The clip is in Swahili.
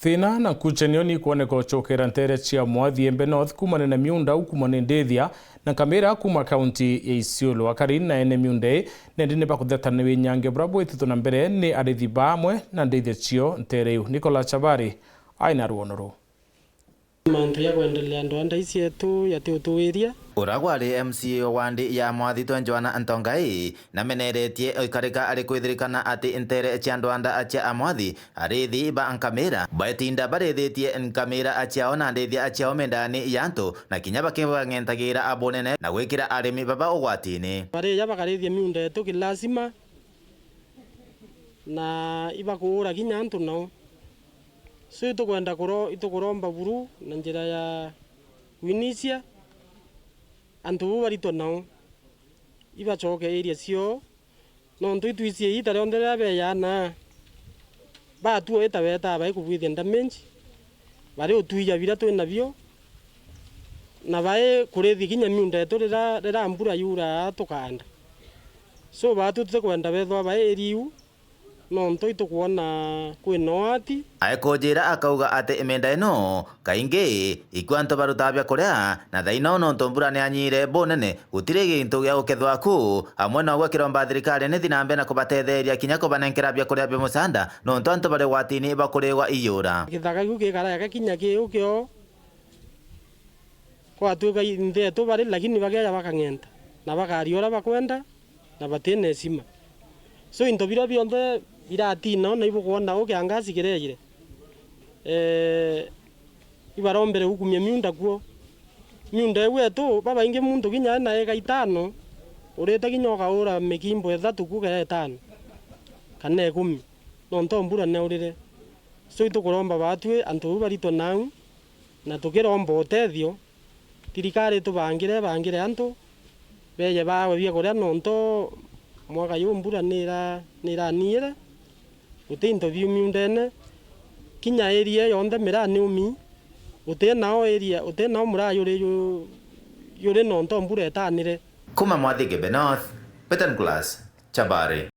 Thina na kuchenio ni kuoneka ochokera ntere chia Mwathi Embe North kumane na miunda ukumane ndethia na kamera kuma kaunti ya Isiolo akari na ene miunde nendine bakuthetana we nyange brabo itito na mbere ni arithi bamwe na ndethia chio ntereu. Nicola Chabari aina ruonoro mantu ya kuendelea ndwanda isi yetu ya tutuiria uragwari MCA wandi ya Mwathi Joana Antongai na meneretie oikarika ari kwithirikana ati intere cia ndwanda acia amwathi arithi ba ankamera baetinda barethetie nkamera acia ona ndethia acia mendani yanto na kinya bakibangentagira abonene na gwikira arimi baba ugwatini bare ya bakarithia miunda yetu kilazima na ibakura kinya antu nao so itukwenda itukuromba buru na njira ya winisia antu barito nao ibachoke area cio no ntu itwicie itare ondera be yana ba tu eta beta ba ikubwithia damage bari utuija bira tu nabio na bae kurethi kinya miunda yetu rira mbura yura tukanda so batu tukwenda bethwa bae eriu no ntu itukuona kwinoati aikojira akauga ati imenda ino kaingi ikwanto barutabya kuria na thaino no ntombura ni anyire bonene gutire gintu gya ukethwa ku amwe no gwakiromba thirikari ni thinambe na kubatetheria kinya kubanenkera bya kuria bya musanda no ntonto bare watini bakuregwa iyura githaka giu kigara yakakinya kiukio kwa tuka inde tu bare lakini bagaya bakangenta na bakariora bakwenda na batene sima so into biro bionde biratina na ibukuona ukiangazi kiregire ibarombere hukumia miunda kuo miunda wetu baba inge muntu kinya na eka 5 ureta kinyoka ura mekimbo 3 kuga 5 kana 10 no ntombura ne urire so itukuromba batwe antu barito nau na tukiromba utethio tirikari tubangire antu beye bawe bia kuria no nto mwaka yu mbura nira niere utinto biu miundene kinya area yonde mirani umi utenao area utenao murayo yure no nto mbura etanire kuma Mwathi Embe North Peter Glass Chabari.